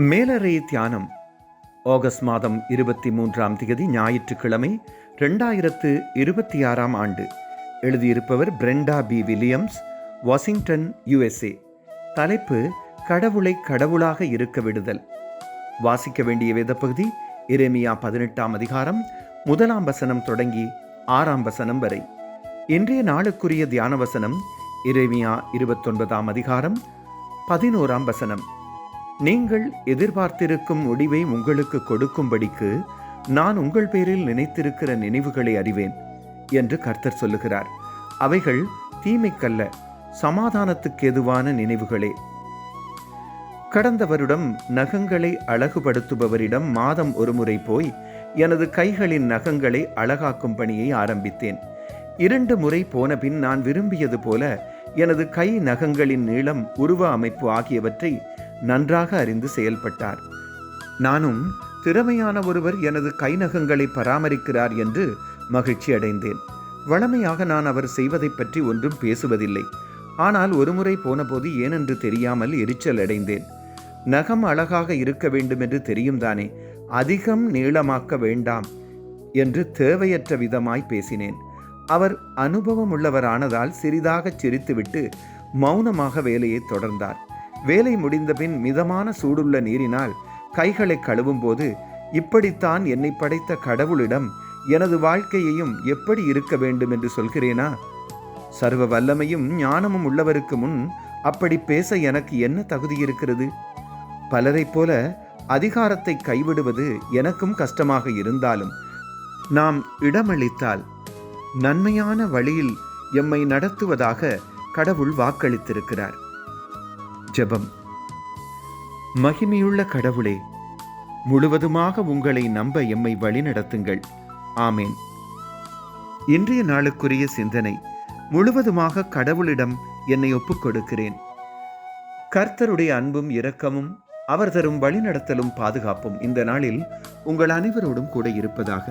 மேலறை தியானம் ஆகஸ்ட் மாதம் 23ஆம் தேதி ஞாயிற்றுக்கிழமை 2026ஆம் ஆண்டு. எழுதியிருப்பவர் Brenda P Williams, Washington, USA. தலைப்பு: கடவுளை கடவுளாக இருக்க விடுதல். வாசிக்க வேண்டிய வேத பகுதி எரேமியா 18ஆம் அதிகாரம் 1ஆம் வசனம் தொடங்கி 6ஆம் வசனம் வரை. இன்றைய நாளுக்குரிய தியான வசனம் எரேமியா 29ஆம் அதிகாரம் 11ஆம் வசனம். நீங்கள் எதிர்பார்த்திருக்கும் முடிவை உங்களுக்கு கொடுக்கும்படிக்கு நான் உங்கள் பேரில் நினைத்திருக்கிற நினைவுகளை அறிவேன் என்று கர்த்தர் சொல்லுகிறார். அவைகள் தீமைக்கல்ல, சமாதானத்துக்கு ஏதுவான நினைவுகளே. கடந்த வருடம் நகங்களை அழகுபடுத்துபவரிடம் மாதம் ஒருமுறை போய் எனது கைகளின் நகங்களை அழகாக்கும் பணியை ஆரம்பித்தேன். 2 முறை போன பின் நான் விரும்பியது போல எனது கை நகங்களின் நீளம், உருவ அமைப்பு ஆகியவற்றை நன்றாக அறிந்து செயல்பட்டார். நானும் திறமையான ஒருவர் எனது கை நகங்களை பராமரிக்கிறார் என்று மகிழ்ச்சி அடைந்தேன். வழமையாக நான் அவர் செய்வதை பற்றி ஒன்றும் பேசுவதில்லை. ஆனால் ஒருமுறை போனபோது ஏனென்று தெரியாமல் எரிச்சல் அடைந்தேன். நகம் அழகாக இருக்க வேண்டும் என்று தெரியும் தானே, அதிகம் நீளமாக்க வேண்டாம் என்று தேவையற்ற விதமாய் பேசினேன். அவர் அனுபவம் உள்ளவரானதால் சிறிதாக சிரித்துவிட்டு மௌனமாக வேலையை தொடர்ந்தார். வேலை முடிந்தபின் மிதமான சூடுள்ள நீரினால் கைகளை கழுவும் போது, இப்படித்தான் என்னை படைத்த கடவுளிடம் எனது வாழ்க்கையையும் எப்படி இருக்க வேண்டும் என்று சொல்கிறேனா? சர்வ வல்லமையும் ஞானமும் உள்ளவருக்கு முன் அப்படி பேச எனக்கு என்ன தகுதி இருக்கிறது? பலரைப் போல அதிகாரத்தை கைவிடுவது எனக்கும் கஷ்டமாக இருந்தாலும், நாம் இடமளித்தால் நன்மையான வழியில் எம்மை நடத்துவதாக கடவுள் வாக்களித்திருக்கிறார். ஜெபம். மகிமையுள்ள கடவுளே, முழுவதுமாக உங்களை நம்ப எம்மை வழிநடத்துங்கள். ஆமேன். இன்றைய நாளுக்குரிய சிந்தனை: முழுவதுமாக கடவுளிடம் என்னை ஒப்புக் கொடுக்கிறேன். கர்த்தருடைய அன்பும் இரக்கமும் அவர் தரும் வழிநடத்தலும் பாதுகாப்பும் இந்த நாளில் உங்கள் அனைவரோடும் கூட இருப்பதாக.